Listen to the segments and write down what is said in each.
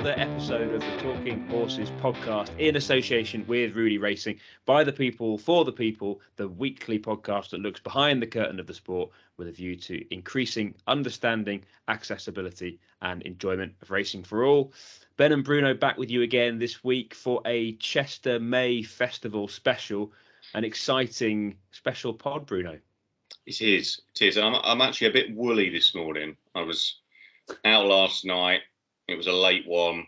another episode of the Talking Horses podcast in association with Roudee Racing, by the people, for the people, the weekly podcast that looks behind the curtain of the sport with a view to increasing understanding, accessibility and enjoyment of racing for all. Ben and Bruno back with you again this week for a Chester May Festival special, an exciting special pod, Bruno. It is. I'm actually a bit woolly this morning. I was out last night. It was a late one,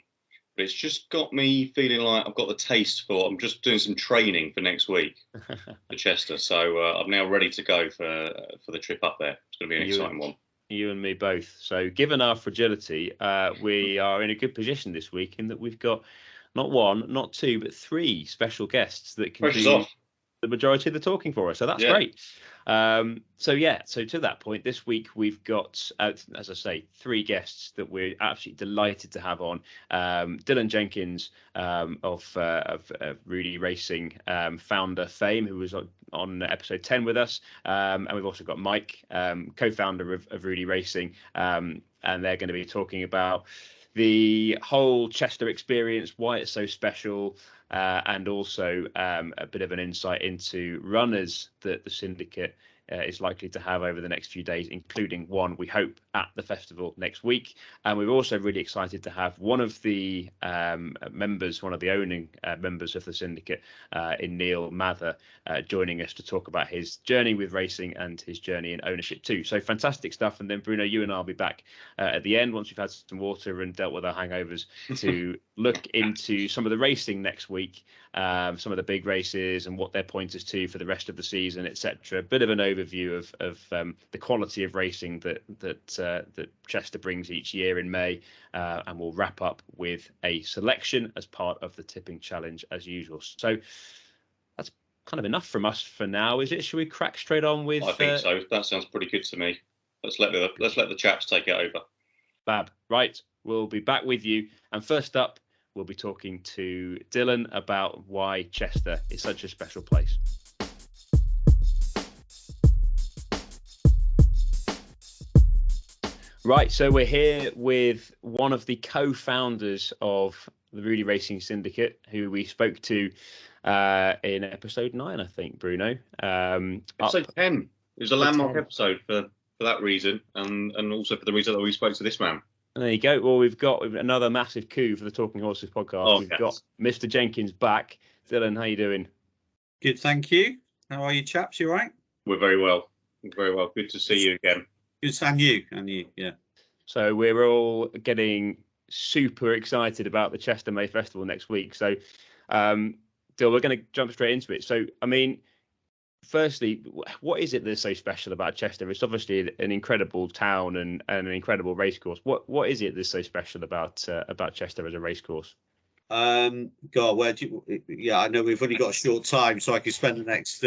but it's just got me feeling like I've got the taste for. I'm just doing some training for next week for Chester, so I'm now ready to go for the trip up there. It's going to be an exciting one. You and me both. So, given our fragility, we are in a good position this week in that we've got not one, not two, but three special guests that can do the majority of the talking for us. So that's great. So to that point, this week we've got, as I say, three guests that we're absolutely delighted to have on. Dylan Jenkins of Roudee Racing, founder fame, who was on episode 10 with us, and we've also got Mike, co-founder of Roudee Racing, and they're going to be talking about the whole Chester experience, why it's so special, and also a bit of an insight into runners that the syndicate is likely to have over the next few days, including one, we hope, at the festival next week. And we're also really excited to have one of the members, one of the owning members of the syndicate, in Neil Mather, joining us to talk about his journey with racing and his journey in ownership too. So fantastic stuff. And then Bruno, you and I'll be back at the end once we've had some water and dealt with our hangovers to look into some of the racing next week, some of the big races and what their pointers to for the rest of the season, etc. A bit of an overview of the quality of racing that Chester brings each year in May, and we'll wrap up with a selection as part of the tipping challenge as usual. So that's kind of enough from us for now, is it? Should we crack straight on with? I think so. That sounds pretty good to me. Let's let the chaps take it over. Fab. Right, we'll be back with you. And first up, we'll be talking to Dylan about why Chester is such a special place. Right, so we're here with one of the co-founders of the Roudee Racing Syndicate, who we spoke to in episode 9, I think, Bruno. Episode 10. It was a landmark episode for that reason, and also for the reason that we spoke to this man. There you go. Well, we've got another massive coup for the Talking Horses podcast. We've got Mr. Jenkins back. Dylan, how you doing? Good, thank you. How are you, chaps? You all right? We're very well. Very well. Good to see you again. Good, and you, yeah. So we're all getting super excited about the Chester May Festival next week. So, Dylan, we're going to jump straight into it. So, I mean, firstly, what is it that's so special about Chester? It's obviously an incredible town and an incredible racecourse. What is it that's so special about Chester as a racecourse? I know we've only got a short time, so I could spend the next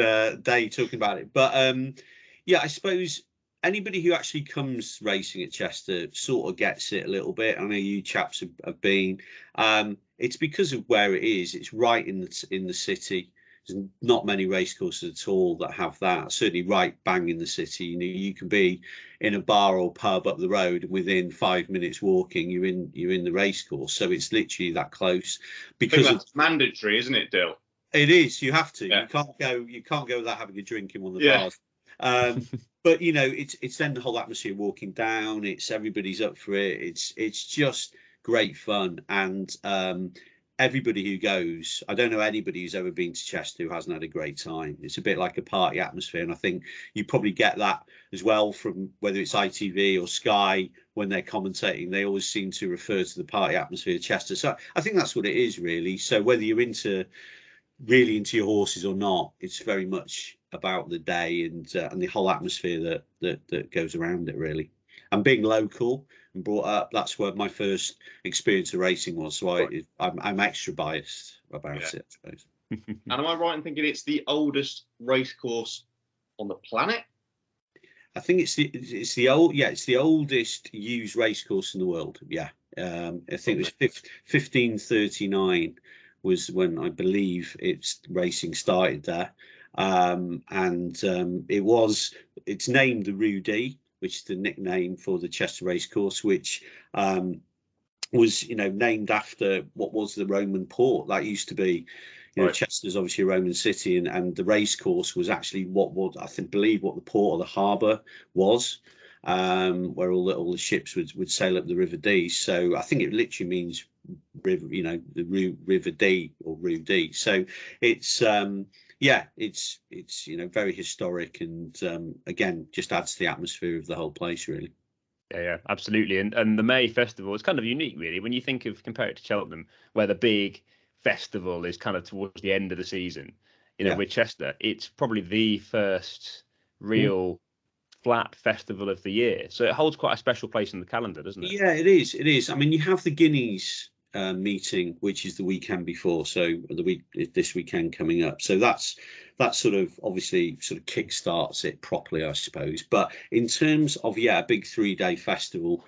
day talking about it. But I suppose anybody who actually comes racing at Chester sort of gets it a little bit. I know you chaps have been. It's because of where it is. It's right in the city. There's not many racecourses at all that have that. Certainly right bang in the city. You know, you can be in a bar or pub up the road, and within 5 minutes walking, you're in the racecourse. So it's literally that close. Because it's mandatory, isn't it, Dill? It is. You have to. Yeah. You can't go without having a drink in one of the bars. But you know, it's then the whole atmosphere walking down. It's everybody's up for it. It's just great fun, and everybody who goes, I don't know anybody who's ever been to Chester who hasn't had a great time. It's a bit like a party atmosphere, and I think you probably get that as well from whether it's ITV or Sky when they're commentating. They always seem to refer to the party atmosphere of Chester. So I think that's what it is really. So whether you're really into your horses or not, it's very much about the day and the whole atmosphere that goes around it really. And being local and brought up, that's where my first experience of racing was. So I'm extra biased about it, I suppose. And am I right in thinking it's the oldest racecourse on the planet? I think it's the oldest used racecourse in the world. Yeah, I think it was 1539 was when I believe racing started there, and it's named the Roudee, which is the nickname for the Chester Racecourse, which was, named after what was the Roman port. That used to be, Right. Chester's obviously a Roman city, and the race course was actually what believe what the port or the harbour was, where all the ships would sail up the River Dee. So I think it literally means river, the River Dee or Roudee. So it's it's very historic, and again, just adds to the atmosphere of the whole place, really. Yeah, absolutely. And the May festival is kind of unique, really, when you compare it to Cheltenham, where the big festival is kind of towards the end of the season. With Chester, it's probably the first real flat festival of the year, so it holds quite a special place in the calendar, doesn't it? Yeah, it is. I mean, you have the Guineas meeting, which is the weekend before, so this weekend coming up. So that sort of obviously sort of kickstarts it properly, I suppose. But in terms of a big 3-day festival,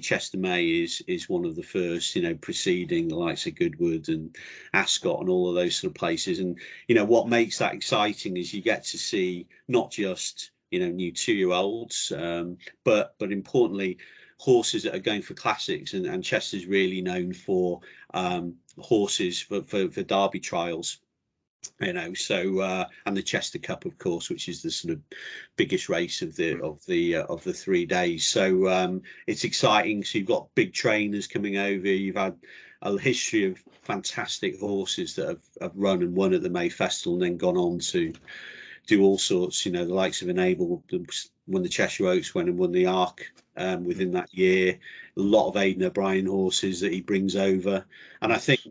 Chester May is one of the first, preceding the likes of Goodwood and Ascot and all of those sort of places. And what makes that exciting is you get to see not just new 2-year-olds, but importantly, horses that are going for classics, and Chester's really known for horses for Derby trials, so and the Chester Cup, of course, which is the sort of biggest race of the 3 days. So it's exciting. So you've got big trainers coming over. You've had a history of fantastic horses that have run and won at the May Festival and then gone on to do all sorts, the likes of Enable, when the Cheshire Oaks went and won the Arc within that year. A lot of Aidan O'Brien horses that he brings over. And I think,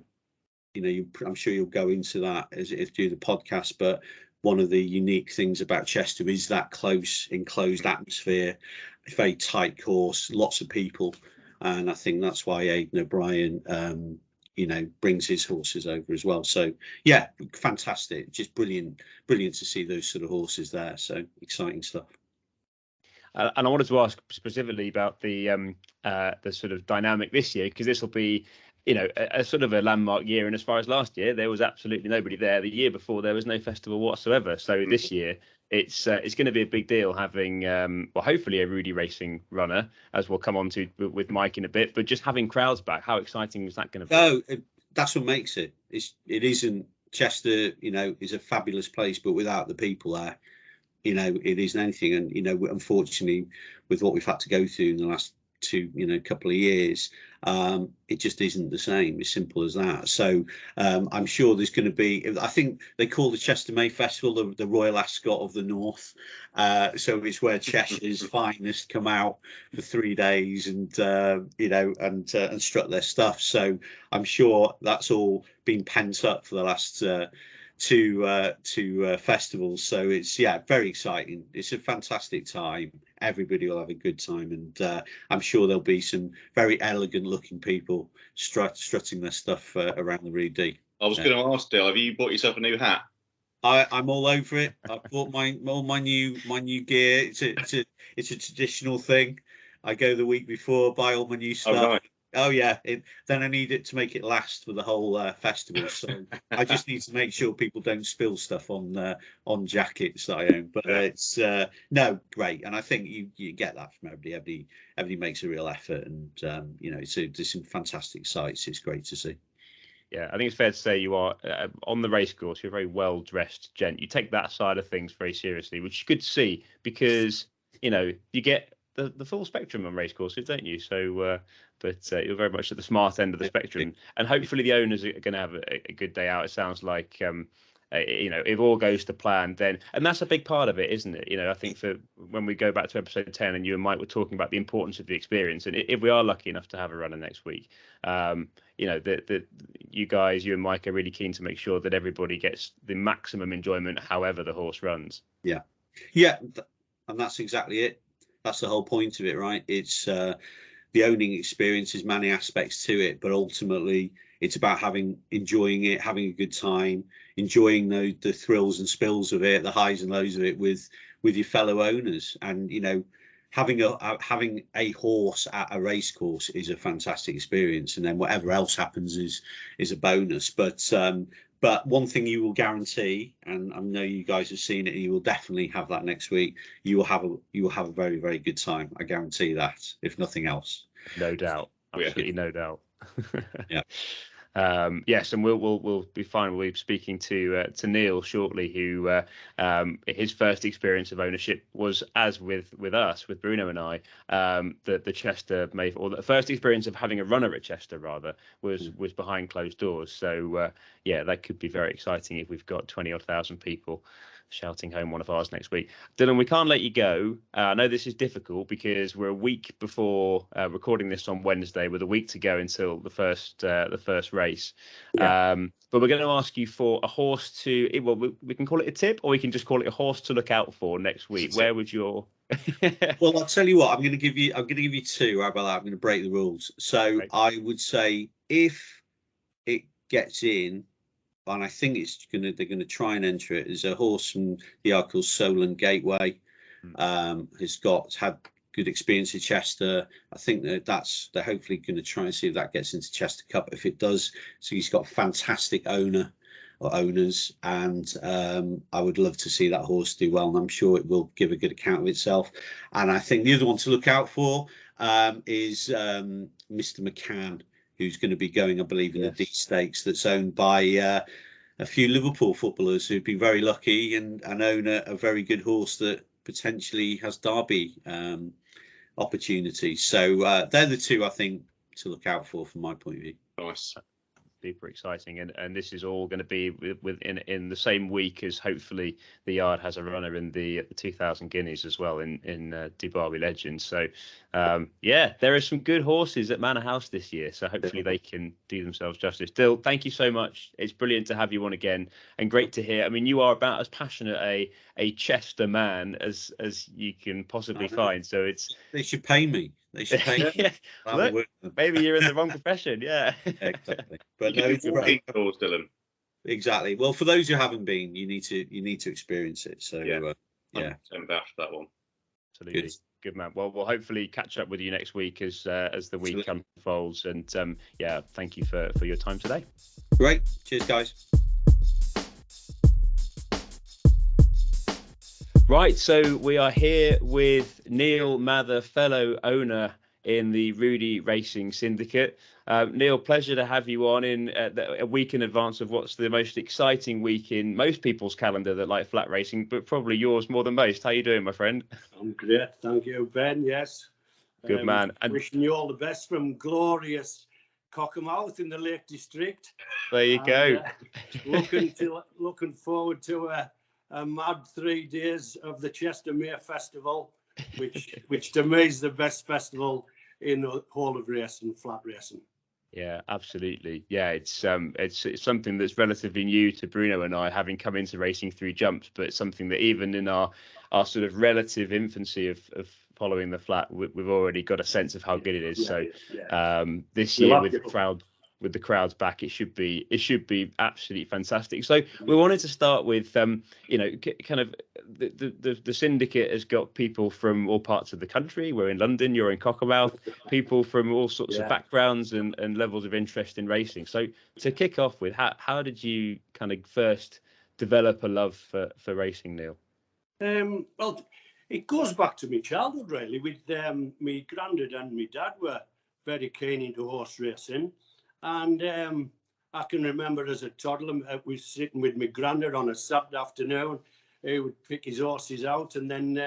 I'm sure you'll go into that as if do the podcast, but one of the unique things about Chester is that close, enclosed atmosphere, a very tight course, lots of people. And I think that's why Aidan O'Brien, brings his horses over as well. So yeah, fantastic, just brilliant to see those sort of horses there. So exciting stuff. And I wanted to ask specifically about the sort of dynamic this year, because this will be, a sort of a landmark year. And as far as last year, there was absolutely nobody there. The year before, there was no festival whatsoever. So this year, it's going to be a big deal having, hopefully a Roudee Racing runner, as we'll come on to with Mike in a bit. But just having crowds back, how exciting is that going to be? Oh, that's what makes it. It isn't Chester. Is a fabulous place, but without the people there, it isn't anything. And unfortunately, with what we've had to go through in the last couple of years, it just isn't the same. As simple as that. So I'm sure there's going to be, I think they call the Chester May Festival the Royal Ascot of the North. So it's where Cheshire's finest come out for 3 days and and strut their stuff. So I'm sure that's all been pent up for the last two festivals. So it's very exciting. It's a fantastic time. Everybody will have a good time, and I'm sure there'll be some very elegant looking people strutting their stuff around the Roudee. I was going to ask, Dale, have you bought yourself a new hat? I'm all over it. I've bought my new gear. It's a traditional thing. I go the week before, buy all my new stuff. Oh, right. Oh yeah, then I need it to make it last for the whole festival. So I just need to make sure people don't spill stuff on jackets that I own. But it's no, great, and I think you get that from everybody. Everybody makes a real effort, and there's some fantastic sights. It's great to see. Yeah, I think it's fair to say you are on the race course. You're a very well dressed gent. You take that side of things very seriously, which is good to see, because you get the full spectrum on race courses, don't you? So, but you're very much at the smart end of the spectrum, and hopefully the owners are going to have a good day out. It sounds like, if all goes to plan, then, and that's a big part of it, isn't it? I think for when we go back to episode 10, and you and Mike were talking about the importance of the experience, and if we are lucky enough to have a runner next week, that you and Mike are really keen to make sure that everybody gets the maximum enjoyment, however the horse runs. Yeah, and that's exactly it. That's the whole point of it, right? It's the owning experience. There's many aspects to it, but ultimately it's about enjoying it, having a good time, enjoying the thrills and spills of it, the highs and lows of it with your fellow owners. And having a horse at a race course is a fantastic experience, and then whatever else happens is a bonus. But one thing you will guarantee, and I know you guys have seen it, and you will definitely have that next week. You will have a very, very good time. I guarantee that, if nothing else. No doubt. absolutely no doubt. Yeah. Yes, and we'll be fine. We'll be speaking to Neil shortly, who his first experience of ownership was, as with us, with Bruno and I, the Chester Mayfair, or the first experience of having a runner at Chester rather was behind closed doors. So yeah, that could be very exciting if we've got 20 odd thousand people shouting home one of ours next week. Dylan, we can't let you go. I know this is difficult because we're a week before recording this on Wednesday, with a week to go until the first race. Yeah. But we're going to ask you for a horse to, well, we can call it a tip, or we can just call it a horse to look out for next week. Where would your Well, I'll tell you what, I'm going to give you two. How about that? I'm going to break the rules. So right. I would say if it gets in, and I think they're going to try and enter it, as a horse from the yard called Solent Gateway. Has had good experience at Chester. I think they're hopefully going to try and see if that gets into Chester Cup. If it does, so he's got a fantastic owner or owners, and I would love to see that horse do well, and I'm sure it will give a good account of itself. And I think the other one to look out for is Mr. McCann, who's going to be going, I believe, in the D Stakes, that's owned by a few Liverpool footballers who've been very lucky and own a very good horse that potentially has Derby opportunities. So they're the two I think to look out for from my point of view. Nice. Super exciting, and this is all going to be in the same week as hopefully the yard has a runner in the 2000 Guineas as well in Dubai Legends. So yeah, there are some good horses at Manor House this year, so hopefully they can do themselves justice. Dill, thank you so much. It's brilliant to have you on again, and great to hear. I mean, you are about as passionate a Chester man as you can possibly find. So they should pay me. They should pay me. Look, maybe you're in the wrong profession. Yeah, exactly. But no, it's great. Dylan. Exactly. Well, for those who haven't been, you need to experience it. So yeah, I'm back for that one. Absolutely. Good man. Well, we'll hopefully catch up with you next week as the week unfolds. And yeah, thank you for your time today. Great. Cheers, guys. Right, so we are here with Neil Mather, fellow owner in the Roudee Racing syndicate. Neil, pleasure to have you on in a week in advance of what's the most exciting week in most people's calendar that like flat racing, but probably yours more than most. How you doing, my friend? I'm great, thank you, Ben. Yes, good man. And wishing you all the best from glorious Cockermouth in the Lake District. There you go. Looking forward to a mad 3 days of the Chester May Festival, which to me is the best festival in the whole of racing, flat racing. Yeah, absolutely. Yeah, it's something that's relatively new to Bruno and I, having come into racing through jumps, but it's something that even in our sort of relative infancy of following the flat, we've already got a sense of how good it is. This year with the crowds back, it should be absolutely fantastic. So we wanted to start with kind of the syndicate has got people from all parts of the country. We're in London, you're in Cockermouth, people from all sorts of backgrounds and levels of interest in racing. So to kick off with, how did you kind of first develop a love for racing, Neil? Well, it goes back to my childhood really. With my granddad and my dad were very keen into horse racing. And I can remember as a toddler, we was sitting with my granddad on a Saturday afternoon. He would pick his horses out, and then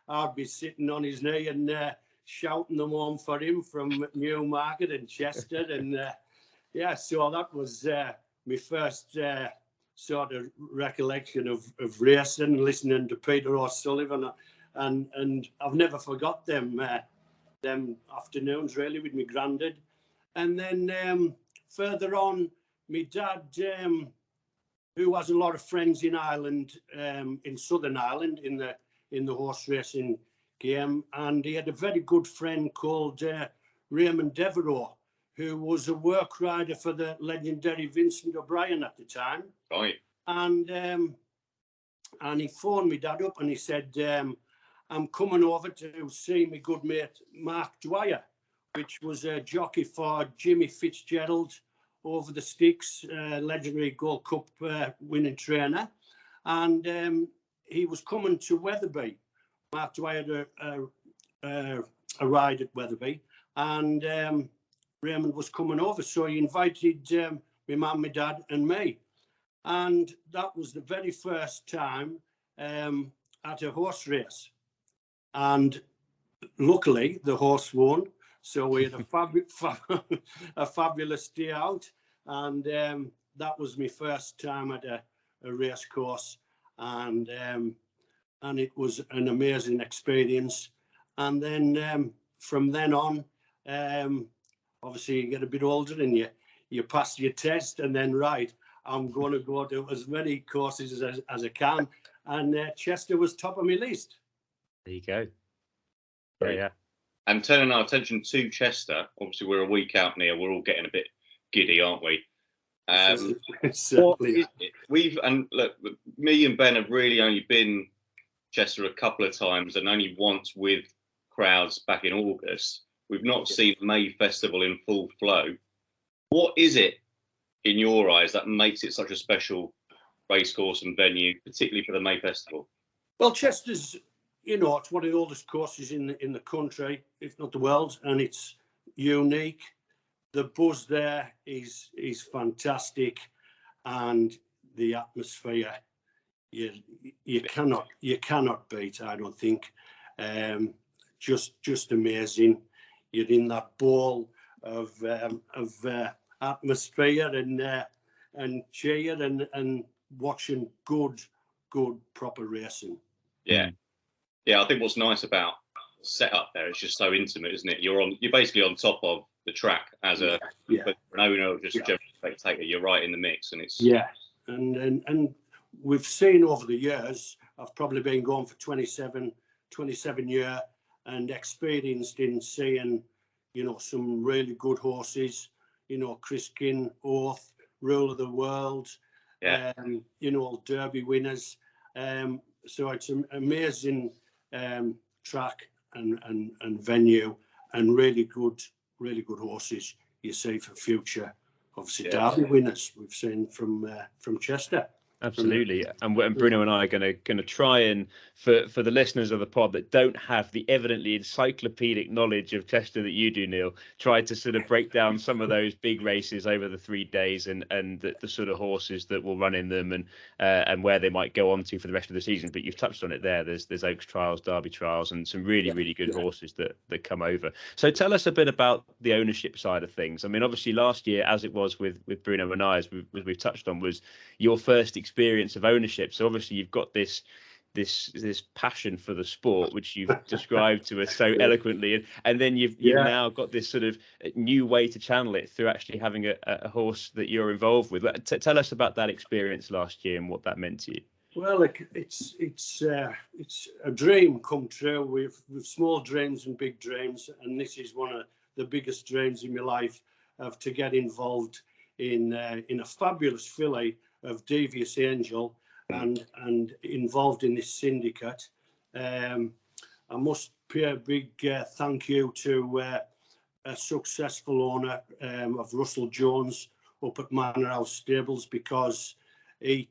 I'd be sitting on his knee and shouting them home for him from Newmarket and Chester. And so that was my first sort of recollection of racing, listening to Peter O'Sullivan. And I've never forgot them afternoons really with my granddad. And then further on, my dad, who has a lot of friends in Ireland, in Southern Ireland, in the horse racing game, and he had a very good friend called Raymond Devereux, who was a work rider for the legendary Vincent O'Brien at the time. Right. And he phoned me dad up and he said, I'm coming over to see my good mate Mark Dwyer, which was a jockey for Jimmy Fitzgerald over the sticks, legendary Gold Cup winning trainer. And he was coming to Wetherby. Mark Dwyer had a ride at Wetherby. And Raymond was coming over, so he invited my mum, my dad, and me, and that was the very first time at a horse race, and luckily the horse won, so we had a fabulous day out, and that was my first time at a race course, and it was an amazing experience. And then from then on, obviously you get a bit older and you pass your test, and then I'm going to go to as many courses as I can, and Chester was top of my list. There you go. Yeah. And turning our attention to Chester, obviously we're a week out, Neil. We're all getting a bit giddy, aren't we? Look, me and Ben have really only been Chester a couple of times, and only once with crowds back in August. We've not seen May Festival in full flow. What is it, in your eyes, that makes it such a special racecourse and venue, particularly for the May Festival? Well, Chester's, it's one of the oldest courses in the country, if not the world, and it's unique. The buzz there is fantastic, and the atmosphere you cannot beat, I don't think. Just amazing. You're in that ball of atmosphere and cheer and watching good proper racing. Yeah. I think what's nice about the setup there is just so intimate, isn't it? You're basically on top of the track as an owner or just a general spectator. You're right in the mix, and it's and we've seen over the years. I've probably been going for 27 years and experienced in seeing, some really good horses. Chris Kin, Oath, Rule of the World. Derby winners. So it's an amazing track and venue, and really good horses you see for future. Obviously, Derby winners we've seen from Chester. Absolutely, and Bruno and I are going to try and, for the listeners of the pod that don't have the evidently encyclopedic knowledge of Chester that you do, Neil, try to sort of break down some of those big races over the 3 days and the sort of horses that will run in them and where they might go on to for the rest of the season. But you've touched on it there. There's Oaks Trials, Derby Trials, and some really good horses that come over. So tell us a bit about the ownership side of things. I mean, obviously last year, as it was with Bruno and I, as we've touched on, was your first experience of ownership. So obviously you've got this passion for the sport, which you've described to us so eloquently, and then you've now got this sort of new way to channel it through actually having a horse that you're involved with. Tell us about that experience last year and what that meant to you. Well, it's a dream come true. We've small dreams and big dreams, and this is one of the biggest dreams in my life, to get involved in a fabulous filly of Devious Angel and involved in this syndicate. I must pay a big thank you to a successful owner of Russell Jones up at Manor House Stables, because he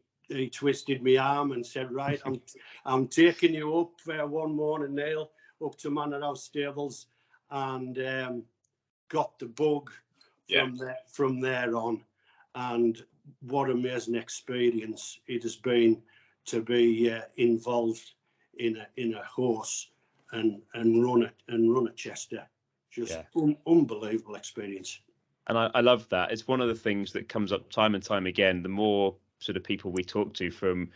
twisted my arm and said, right, I'm taking you up one morning, Neil, up to Manor House Stables, and got the bug from there on. And what amazing experience it has been to be involved in a horse and run at Chester. Just unbelievable experience. And I love that. It's one of the things that comes up time and time again. The more sort of people we talk to from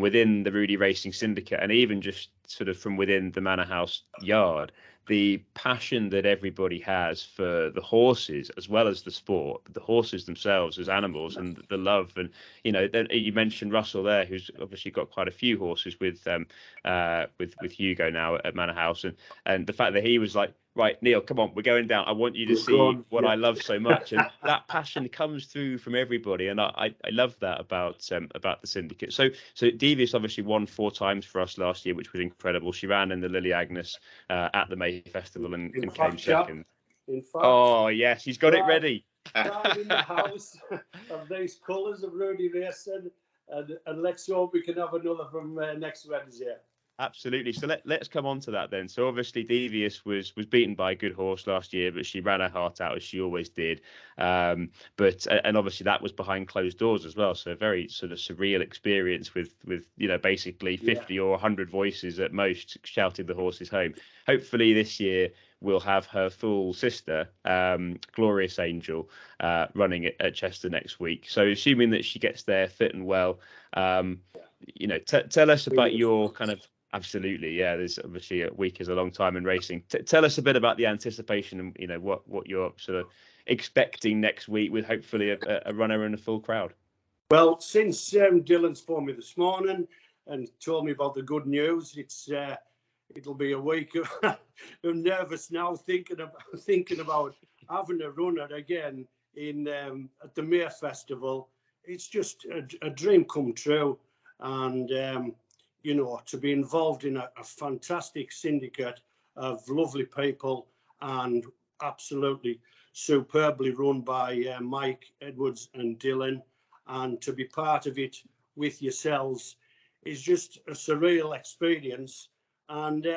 within the Roudee Racing syndicate, and even just sort of from within the Manor House yard, the passion that everybody has for the horses as well as the sport, the horses themselves as animals, and the love. And you mentioned Russell there, who's obviously got quite a few horses with Hugo now at Manor House, and the fact that he was like, right, Neil, come on, we're going down. I want you to see what I love so much, and that passion comes through from everybody, and I love that about the syndicate. So Devious obviously won 4 times for us last year, which was incredible. She ran in the Lily Agnes at the May Festival and came second. In fact, oh yes, he's got it ready. In the house of these colours of Roudee Racing, and let's hope we can have another from next Wednesday. Absolutely. So let's come on to that then. So obviously Devious was beaten by a good horse last year, but she ran her heart out as she always did. But obviously that was behind closed doors as well. So a very sort of surreal experience with basically 50 or 100 voices at most shouting the horses home. Hopefully this year we'll have her full sister, Glorious Angel, running at Chester next week. So assuming that she gets there fit and well, tell us about your kind of. Absolutely, yeah. There's obviously a week is a long time in racing. Tell us a bit about the anticipation and what you're sort of expecting next week with hopefully a runner and a full crowd. Well, since Dylan's phoned me this morning and told me about the good news, it'll be a week of I'm nervous now thinking about having a runner again in at the May Festival. It's just a dream come true, and to be involved in a fantastic syndicate of lovely people and absolutely superbly run by Mike Edwards and Dylan, and to be part of it with yourselves is just a surreal experience. And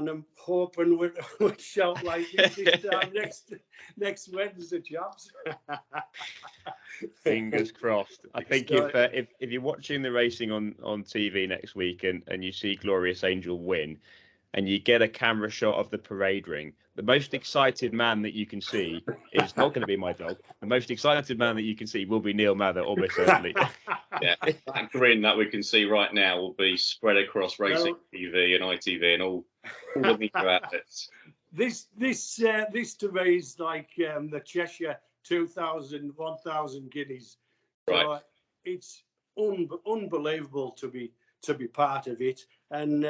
I'm hoping we'll shout like this time next Wednesday, chaps. Fingers crossed. I think if you're watching the racing on TV next week and you see Glorious Angel win, and you get a camera shot of the parade ring, the most excited man that you can see is not going to be my dog. The most excited man that you can see will be Neil Mather, almost certainly. Yeah, that grin that we can see right now will be spread across Racing TV and ITV and all the media outlets. This to me is like the Cheshire 2,000, 1,000 guineas. Right. So it's unbelievable to be part of it. And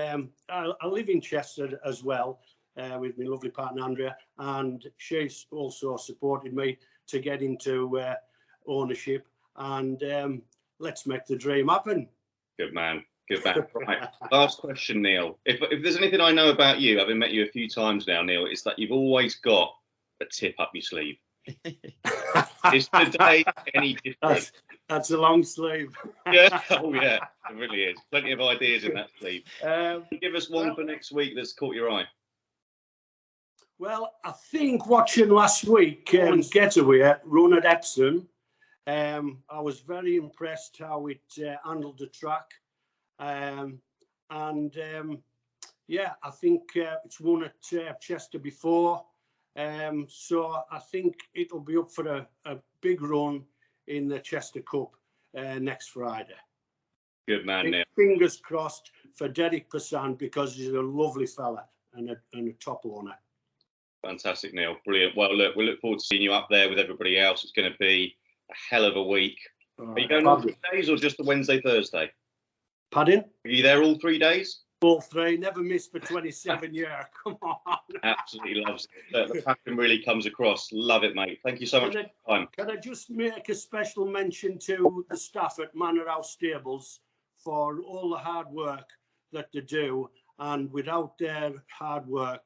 I live in Chester as well with my lovely partner Andrea, and she's also supported me to get into ownership. And let's make the dream happen. Good man. Good man. Right. Last question, Neil. If there's anything I know about you, having met you a few times now, Neil, it's that you've always got a tip up your sleeve. Is today any different? That's a long sleeve. Yeah. Oh, yeah. It really is. Plenty of ideas in that sleeve. Give us one for next week that's caught your eye. Well, I think watching last week Getaway run at Epsom, I was very impressed how it handled the track. I think it's won at Chester before. So I think it'll be up for a big run in the Chester Cup next Friday. Good man, Neil. Fingers crossed for Derek Passant because he's a lovely fella and a top owner. Fantastic, Neil. Brilliant. Well, look, we look forward to seeing you up there with everybody else. It's going to be a hell of a week. Are you going all 3 days or just the Wednesday, Thursday? Pardon? Are you there all 3 days? All 3, never missed for 27 years. Come on. Absolutely loves it. The passion really comes across. Love it, mate. Thank you so much for your time. Can I just make a special mention to the staff at Manor House Stables for all the hard work that they do, and without their hard work,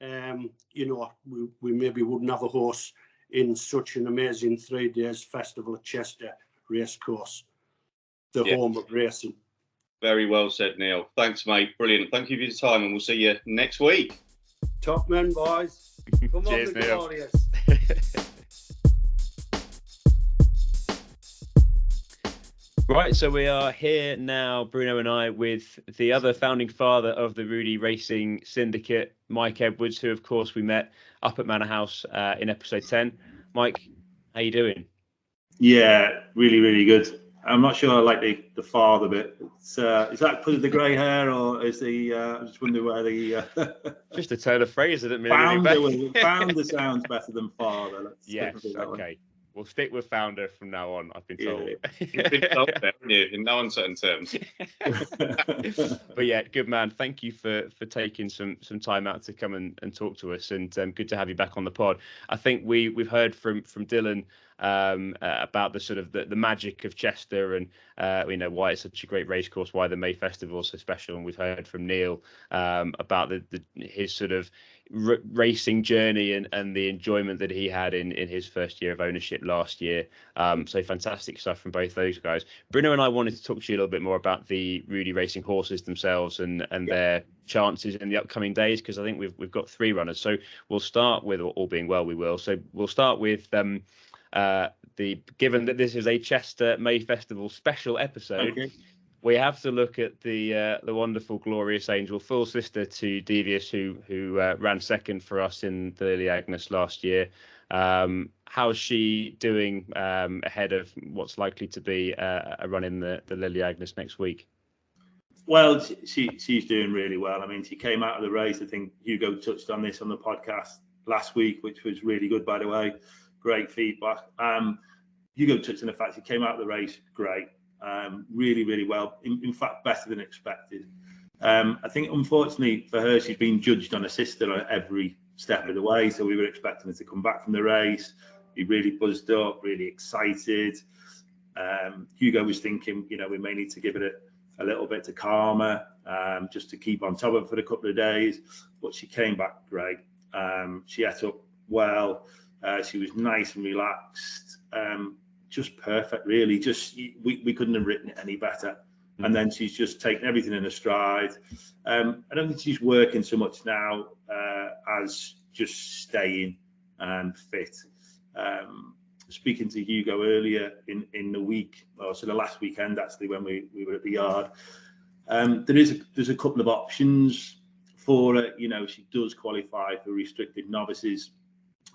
we maybe wouldn't have a horse in such an amazing 3 days festival at Chester Racecourse, the home of racing. Very well said, Neil. Thanks, mate. Brilliant. Thank you for your time, and we'll see you next week. Top men, boys. Come Cheers, on, the Neil. glorious. Right, so we are here now, Bruno and I, with the other founding father of the Roudee Racing Syndicate, Mike Edwards, who, of course, we met up at Manor House in episode 10. Mike, how you doing? Yeah, really, really good. I'm not sure I like the father bit. Is that because of the grey hair, or is the? I just wonder where the. Just a turn of phrase, isn't it? Founder sounds better than father. Yes, okay. We'll stick with founder from now on, I've been told. You've been told there, haven't you? In no uncertain terms. But yeah, good man. Thank you for taking some time out to come and talk to us, and good to have you back on the pod. I think we've heard from Dylan about the sort of the magic of Chester, and why it's such a great racecourse, why the May Festival is so special. And we've heard from Neil about his sort of racing journey and the enjoyment that he had in his first year of ownership last year. So fantastic stuff from both those guys. Bruno and I wanted to talk to you a little bit more about the Roudee Racing horses themselves and their chances in the upcoming days, because I think we've got 3 runners. So we'll start with, all being well, we will. So we'll start with given that this is a Chester May Festival special episode. Okay. We have to look at the wonderful Glorious Angel, full sister to Devious, who ran second for us in the Lily Agnes last year. How's she doing ahead of what's likely to be a run in the Lily Agnes next week? Well, she's doing really well. I mean, she came out of the race. I think Hugo touched on this on the podcast last week, which was really good, by the way. Great feedback. Hugo touched on the fact she came out of the race great. Really, really well. In fact, better than expected. I think, unfortunately for her, she's been judged on her sister on every step of the way. So we were expecting her to come back from the race, be really buzzed up, really excited. Hugo was thinking, we may need to give it a little bit to calm her, just to keep on top of it for a couple of days. But she came back great. She ate up well. She was nice and relaxed. Just perfect, really. Just we couldn't have written it any better. And then she's just taken everything in her stride. I don't think she's working so much now as just staying fit. Speaking to Hugo earlier in the week, or so the last weekend actually, when we were at the yard, there's a couple of options for her. She does qualify for restricted novices,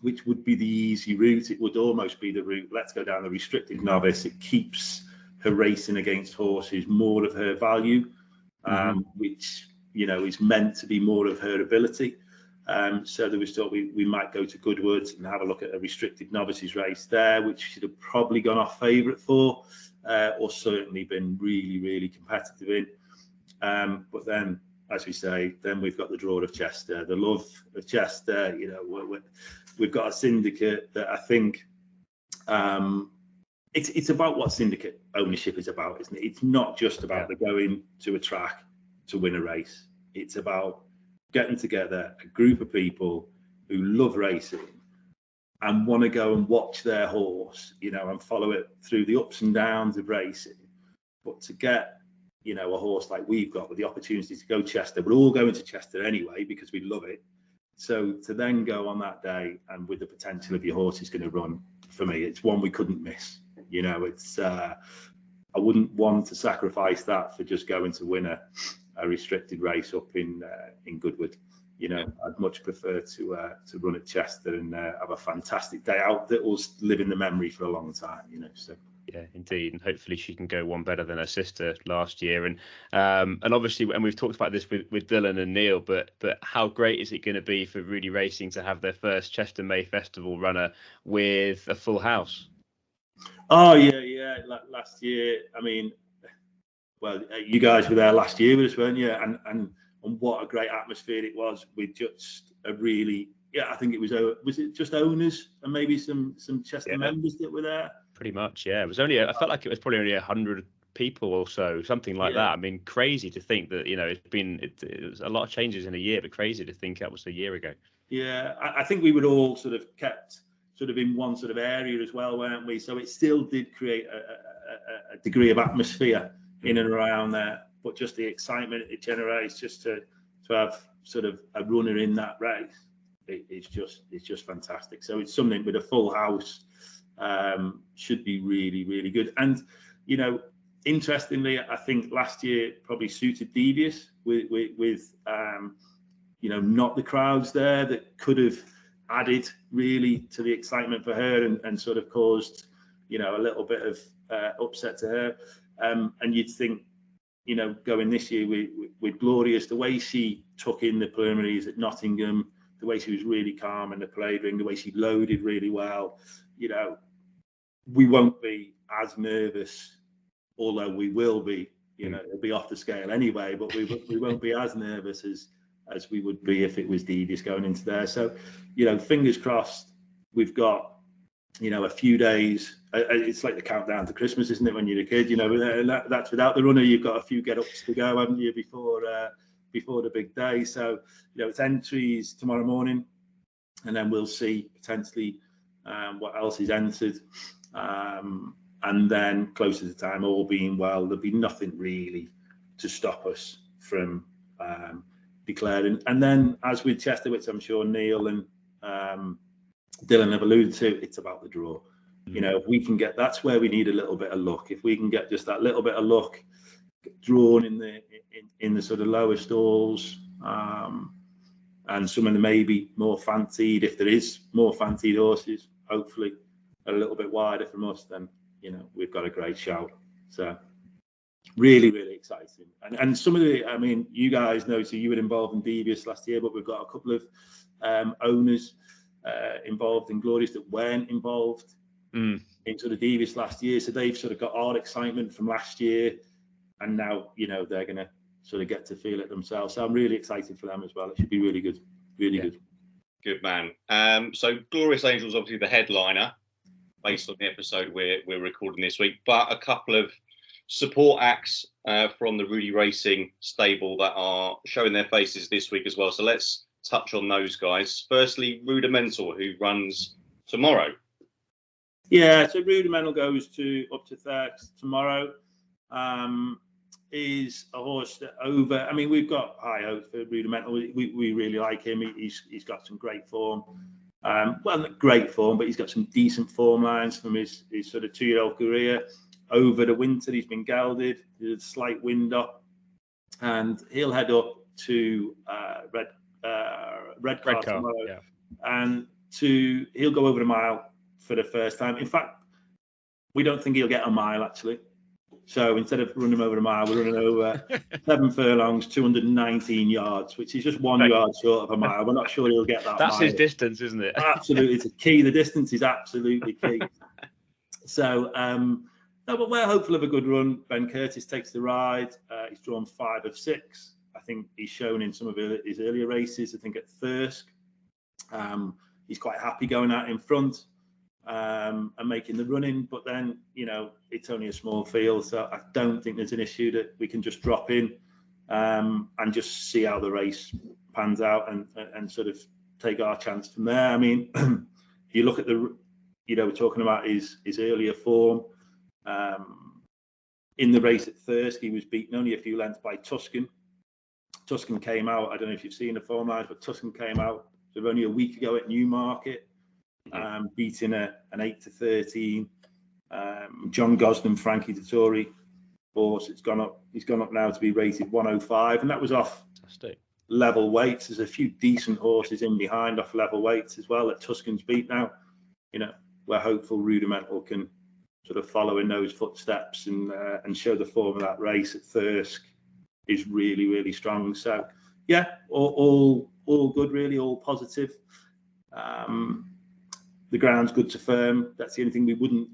which would be the easy route. It would almost be the route, let's go down the restricted novice. It keeps her racing against horses more of her value, which, is meant to be more of her ability. So there was thought we might go to Goodwood and have a look at a restricted novices race there, which she'd have probably gone off favourite for, or certainly been really, really competitive in. But then, as we say, then we've got the draw of Chester, the love of Chester. We've got a syndicate that I think it's about what syndicate ownership is about, isn't it? It's not just about the going to a track to win a race. It's about getting together a group of people who love racing and want to go and watch their horse, and follow it through the ups and downs of racing. But to get, a horse like we've got with the opportunity to go Chester, we're all going to Chester anyway because we love it. So to then go on that day and with the potential of your horse is going to run, for me, it's one we couldn't miss. It's I wouldn't want to sacrifice that for just going to win a restricted race up in Goodwood. I'd much prefer to run at Chester and have a fantastic day out that will live in the memory for a long time. So. Yeah, indeed, and hopefully she can go one better than her sister last year. And obviously, and we've talked about this with Dylan and Neil, but how great is it going to be for Roudee Racing to have their first Chester May Festival runner with a full house? Oh yeah. Last year, I mean, well, you guys were there last year with us, weren't you? And what a great atmosphere it was with just a really, I think it was it just owners and maybe some Chester members that were there? Pretty much, yeah. It was only, I felt like it was probably only 100 people or so, something like that. I mean, crazy to think that, it was a lot of changes in a year, but crazy to think that was a year ago. Yeah, I think we were all sort of kept sort of in one sort of area as well, weren't we? So it still did create a degree of atmosphere in and around there, but just the excitement it generates just to have sort of a runner in that race, it's just fantastic. So it's something with a full house. Should be really, really good. And, interestingly, I think last year probably suited Devious with not the crowds there that could have added really to the excitement for her and sort of caused, a little bit of upset to her. And you'd think, going this year with Glorious, the way she took in the preliminaries at Nottingham, the way she was really calm in the parade ring, the way she loaded really well, we won't be as nervous, although we will be, it'll be off the scale anyway, but we won't be as nervous as we would be if it was Devious going into there. So, fingers crossed, we've got a few days. It's like the countdown to Christmas, isn't it? When you're a kid, and that's without the runner. You've got a few get-ups to go, haven't you, before the big day? So, it's entries tomorrow morning, and then we'll see potentially what else is entered. And then closer to the time, all being well, there'll be nothing really to stop us from declaring. And then, as with Chesterwitz, I'm sure Neil and Dylan have alluded to, it's about the draw. If we can get, that's where we need a little bit of luck. If we can get just that little bit of luck drawn in the sort of lower stalls, and some of the maybe more fancied, if there is more fancied horses, hopefully a little bit wider from us, then we've got a great shout. So really, really exciting. And some of you guys know, so you were involved in Devious last year, but we've got a couple of owners involved in Glorious that weren't involved in sort of Devious last year. So they've sort of got our excitement from last year, and now, they're going to sort of get to feel it themselves. So I'm really excited for them as well. It should be really good. Really good. Good man. So Glorious Angels, obviously the headliner, based on the episode we're recording this week, but a couple of support acts from the Roudee Racing stable that are showing their faces this week as well. So let's touch on those guys. Firstly, Roudemental, who runs tomorrow. Yeah, so Roudemental goes up to Thirks tomorrow. Is a horse that over. We've got high hopes for Roudemental. We really like him. He's got some great form. Well, not great form, but he's got some decent form lines from his sort of 2-year-old career. Over the winter, he's been gelded. There's a slight wind up, and he'll head up to Redcar tomorrow. Yeah. And he'll go over a mile for the first time. In fact, we don't think he'll get a mile actually. So instead of running over a mile, we're running over 7 furlongs, 219 yards, which is just 1 yard short of a mile. We're not sure he'll get that. That's mile. His distance, isn't it? Absolutely, it's a key. The distance is absolutely key. So, no, but we're hopeful of a good run. Ben Curtis takes the ride. He's drawn 5 of 6. I think he's shown in some of his earlier races. I think at Thirsk, he's quite happy going out in front. And making the running, but then it's only a small field, so I don't think there's an issue that we can just drop in and just see how the race pans out and sort of take our chance from there. If you look at we're talking about his earlier form in the race at Thirsk, he was beaten only a few lengths by Tuscan. Tuscan came out. I don't know if you've seen the form lines, but Tuscan came out sort of only a week ago at Newmarket. Beating an 8-13 John Gosden, Frankie Dettori horse. He's gone up now to be rated 105, and that was off level weights. There's a few decent horses in behind off level weights as well that Tuscan's beat now. We're hopeful Roudemental can sort of follow in those footsteps and show the form of that race at Thirsk is really, really strong. So yeah, all good really, all positive. The ground's good to firm. That's the only thing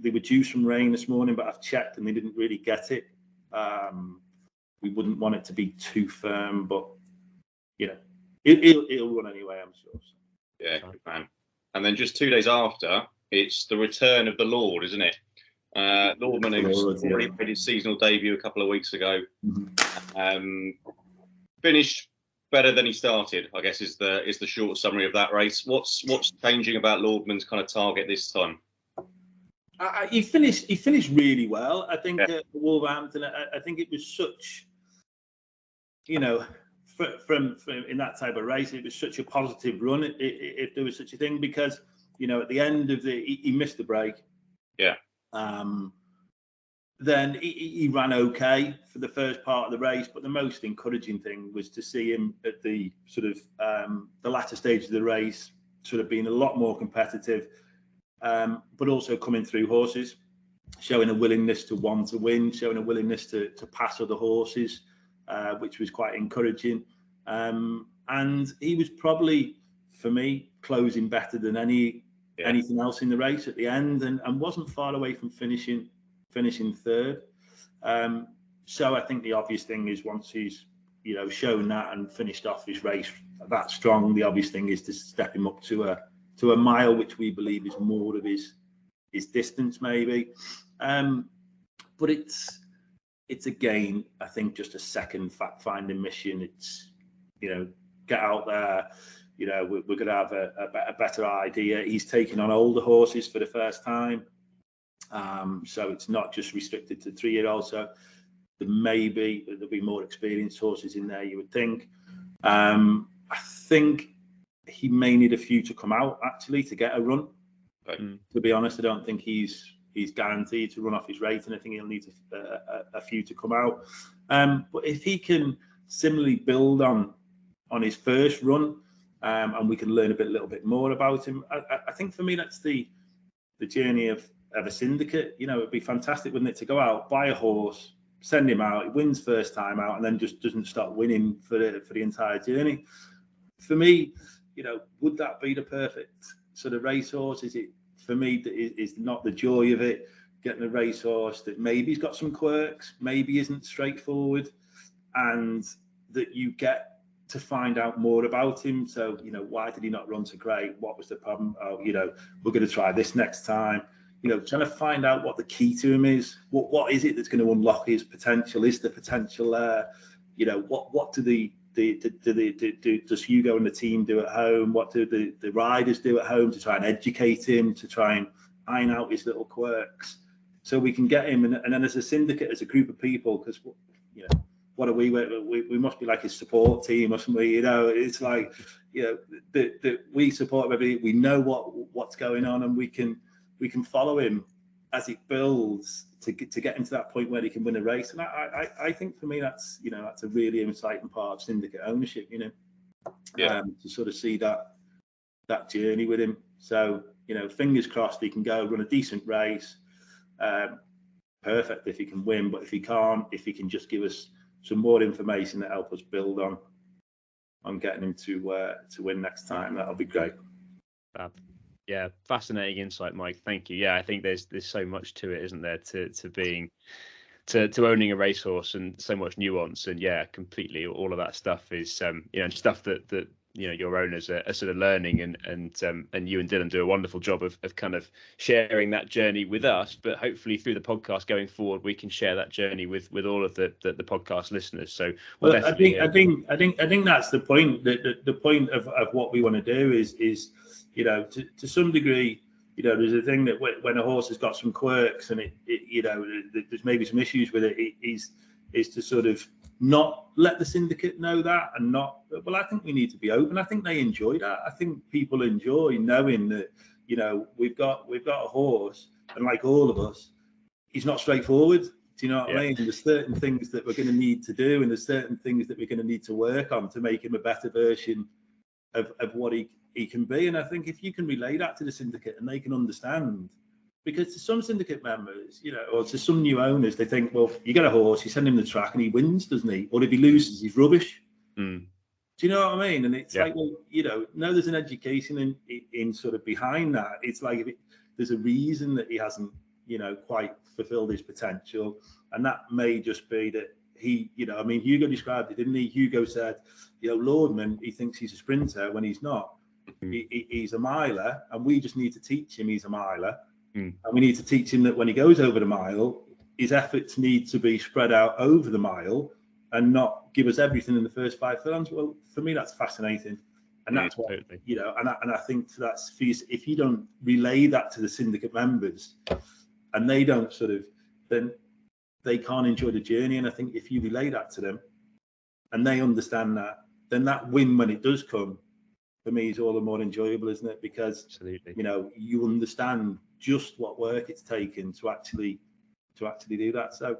they were due some rain this morning, but I've checked and they didn't really get it. We wouldn't want it to be too firm, but it'll run anyway, I'm sure. Yeah, good man. And then just 2 days after, it's the return of the Lord, isn't it? Lordman, who's already made his seasonal debut a couple of weeks ago, finished better than he started, I guess, is the short summary of that race. What's changing about Lordman's kind of target this time? He finished really well. I think at Wolverhampton, I think it was such, from in that type of race, it was such a positive run, if there was such a thing, because at the end of he missed the break. Yeah. Then he ran okay for the first part of the race, but the most encouraging thing was to see him at the sort of the latter stage of the race, sort of being a lot more competitive, but also coming through horses, showing a willingness to want to win, showing a willingness to pass other horses, which was quite encouraging. And he was probably, for me, closing better than anything else in the race at the end, and wasn't far away from finishing third. So I think the obvious thing is, once he's shown that and finished off his race that strong, the obvious thing is to step him up to a mile, which we believe is more of his distance maybe. But it's again, I think, just a second fact-finding mission. It's, get out there. We're going to have a better idea. He's taking on older horses for the first time. So it's not just restricted to 3-year-olds. So there'll be more experienced horses in there, you would think. I think he may need a few to come out actually to get a run. To be honest, I don't think he's guaranteed to run off his rating. I think he'll need a few to come out. But if he can similarly build on his first run, and we can learn a little bit more about him, I think for me that's the journey of a syndicate. It'd be fantastic, wouldn't it, to go out, buy a horse, send him out, he wins first time out, and then just doesn't stop winning for the entire journey. For me, would that be the perfect sort of racehorse? Is it, for me, is not the joy of it, getting a racehorse that maybe he's got some quirks, maybe isn't straightforward, and that you get to find out more about him. So, why did he not run so great? What was the problem? Oh, we're going to try this next time. Trying to find out what the key to him is. What is it that's going to unlock his potential? Is the potential there? What does Hugo and the team do at home? What do the riders do at home to try and educate him, to try and iron out his little quirks, so we can get him? And then as a syndicate, as a group of people, because what are we? We must be like his support team, mustn't we? It's like that we support everybody. We know what's going on, and we can follow him as it builds to get him to that point where he can win a race. And I think for me that's a really exciting part of syndicate ownership. To sort of see that journey with him. So fingers crossed he can go run a decent race. Perfect if he can win, but if he can't, if he can just give us some more information that help us build on getting him to win next time, that'll be great. Yeah, fascinating insight, Mike. Thank you. Yeah, I think there's so much to it, isn't there, to owning a racehorse, and so much nuance. And yeah, completely, all of that stuff is stuff that your owners are sort of learning, and you and Dylan do a wonderful job of kind of sharing that journey with us. But hopefully through the podcast going forward, we can share that journey with all of the podcast listeners. So I think that's the point. The point of what we want to do is to some degree, there's a thing that when a horse has got some quirks and there's maybe some issues with it, is to sort of not let the syndicate know that, and not. Well, I think we need to be open. I think they enjoy that. I think people enjoy knowing that we've got a horse, and like all of us, he's not straightforward. Do you know what I mean? There's certain things that we're going to need to do, and there's certain things that we're going to need to work on to make him a better version of what he can be. And I think if you can relay that to the syndicate and they can understand, because to some syndicate members, or to some new owners, they think, well, you get a horse, you send him the track and he wins, doesn't he? Or if he loses, he's rubbish. Do you know what I mean? And it's like, well, no, there's an education in sort of behind that. It's like there's a reason that he hasn't, quite fulfilled his potential. And that may just be that he, Hugo described it, didn't he? Hugo said, Lordman, he thinks he's a sprinter when he's not. He's a miler, and we just need to teach him he's a miler. And we need to teach him that when he goes over the mile, his efforts need to be spread out over the mile and not give us everything in the first 5 furlongs. Well, for me, that's fascinating. And that's what, and I think that's, if you don't relay that to the syndicate members and they don't then they can't enjoy the journey. And I think if you relay that to them and they understand that, then that win, when it does come, for me, is all the more enjoyable, isn't it? Because you understand just what work it's taken to actually do that. So,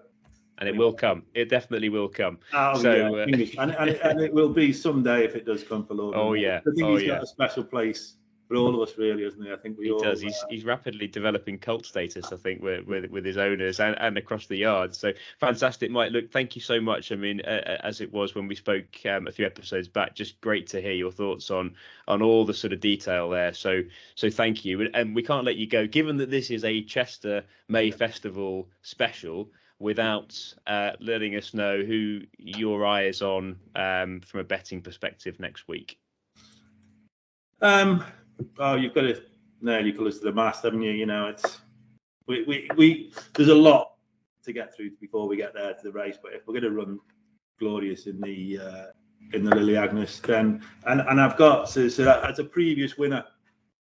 and it will come. It definitely will come. And it will be someday if it does come for Lord. Oh yeah. I think he's got a special place for all of us, really, isn't he? I think he does. He's rapidly developing cult status, I think, with his owners and across the yard. So fantastic, Mike. Look, thank you so much. I mean, as it was when we spoke a few episodes back, just great to hear your thoughts on all the sort of detail there. So thank you. And we can't let you go, given that this is a Chester May Festival special, without letting us know who your eye is on from a betting perspective next week. Oh, you've got to nail your colours to the mast, haven't you? we there's a lot to get through before we get there to the race. But if we're going to run Glorious in the Lily Agnes, then and I've got so that as a previous winner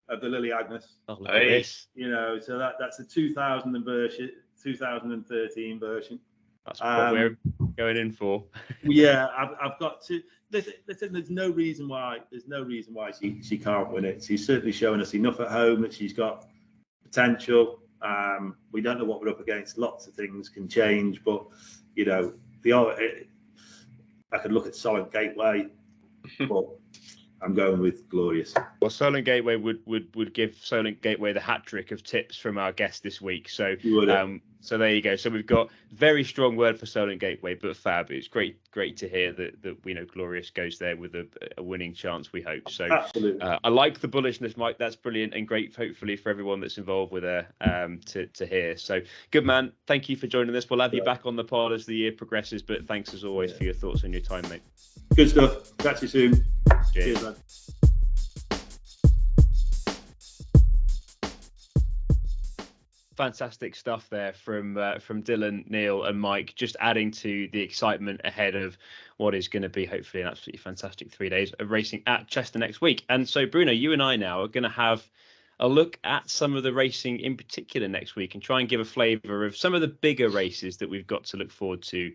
of the Lily Agnes. Oh, look at this. You know, so that's the 2013 version. That's what we're going in for. Yeah, I've got to. Listen, there's no reason why she can't win it. She's certainly showing us enough at home that she's got potential. We don't know what we're up against. Lots of things can change, but you know, I could look at Solent Gateway, but I'm going with Glorious. Well, Solent Gateway would give Solent Gateway the hat trick of tips from our guest this week. So so there you go. So we've got very strong word for Solent Gateway, but fab. It's great to hear that we know Glorious goes there with a winning chance, we hope. So absolutely. I like the bullishness, Mike. That's brilliant and great, hopefully, for everyone that's involved with her to hear. So good man. Thank you for joining us. We'll have you back on the pod as the year progresses, but thanks as always for your thoughts and your time, mate. Good stuff. Catch you soon. Cheers, man. Fantastic stuff there from Dylan, Neil and Mike, just adding to the excitement ahead of what is going to be hopefully an absolutely fantastic 3 days of racing at Chester next week. And so, Bruno, you and I now are going to have a look at some of the racing in particular next week and try and give a flavour of some of the bigger races that we've got to look forward to.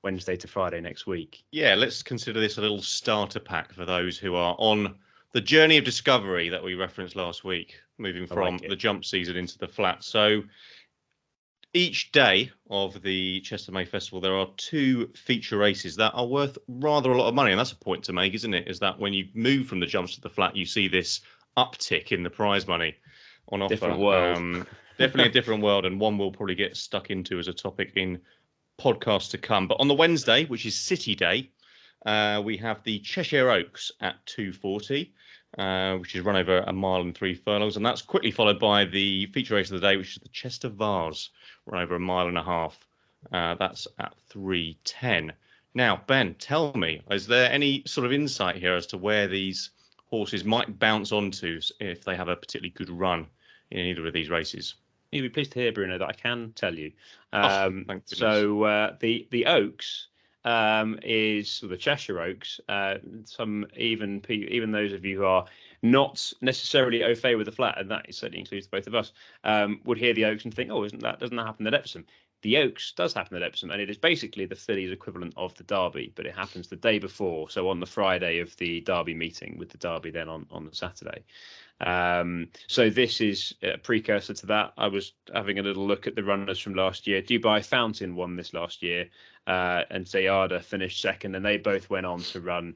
Wednesday to Friday next week. Yeah, let's consider this a little starter pack for those who are on the journey of discovery that we referenced last week, moving from the jump season into the flat. So each day of the Chester May Festival, there are 2 feature races that are worth rather a lot of money. And that's a point to make, isn't it? Is that when you move from the jumps to the flat, you see this uptick in the prize money on offer. Different world. Definitely a different world, and one we'll probably get stuck into as a topic in podcasts to come. But on the Wednesday, which is City Day, we have the Cheshire Oaks at 2:40, which is run over 1 mile and 3 furlongs, and that's quickly followed by the feature race of the day, which is the Chester Vars, run over 1.5 miles. That's at 3:10. Now, Ben, tell me, is there any sort of insight here as to where these horses might bounce onto if they have a particularly good run in either of these races? You'll be pleased to hear, Bruno, that I can tell you. So the Oaks is the Cheshire Oaks. Some even those of you who are not necessarily au fait with the flat, and that certainly includes both of us, would hear the Oaks and think, doesn't that happen at Epsom? The Oaks does happen at Epsom, and it is basically the fillies equivalent of the Derby, but it happens the day before, so on the Friday of the Derby meeting, with the Derby then on the Saturday. So this is a precursor to that. I was having a little look at the runners from last year. Dubai Fountain won this last year, and Zayada finished second, and they both went on to run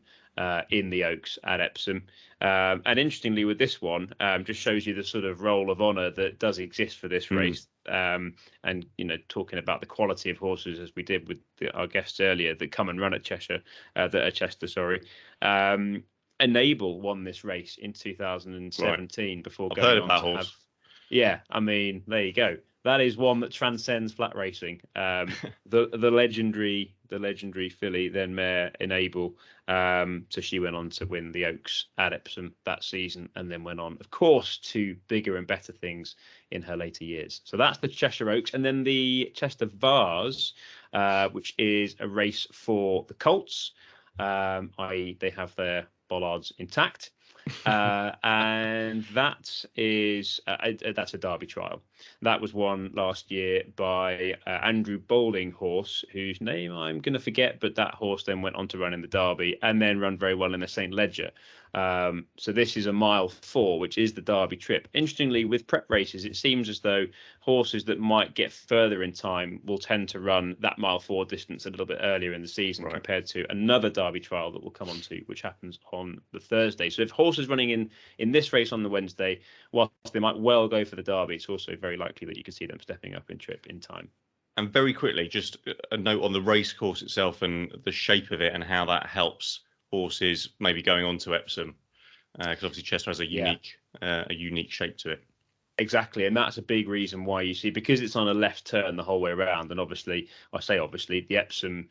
in the Oaks at Epsom. And interestingly, with this one, just shows you the sort of roll of honour that does exist for this race. And talking about the quality of horses, as we did with our guests earlier, that come and run at Chester. Enable won this race in 2017 before going on to have. Yeah, I mean, there you go. That is one that transcends flat racing. The legendary filly, then mare Enable. So she went on to win the Oaks at Epsom that season, and then went on, of course, to bigger and better things in her later years. So that's the Cheshire Oaks, and then the Chester Vars, which is a race for the colts, i.e., they have their bollards intact. And that is that's a Derby trial. That was won last year by Andrew Bowling horse, whose name I'm going to forget, but that horse then went on to run in the Derby and then run very well in the St. Leger. So this is a mile 4, which is the Derby trip. Interestingly, with prep races, it seems as though horses that might get further in time will tend to run that mile 4 distance a little bit earlier in the season, compared to another Derby trial that we'll come on to, which happens on the Thursday. So if horses running in this race on the Wednesday, whilst they might well go for the Derby, it's also very likely that you can see them stepping up in trip in time. And very quickly, just a note on the race course itself and the shape of it and how that helps horses maybe going on to Epsom, because obviously Chester has a unique shape to it. Exactly, and that's a big reason why you see, because it's on a left turn the whole way around, and obviously, the Epsom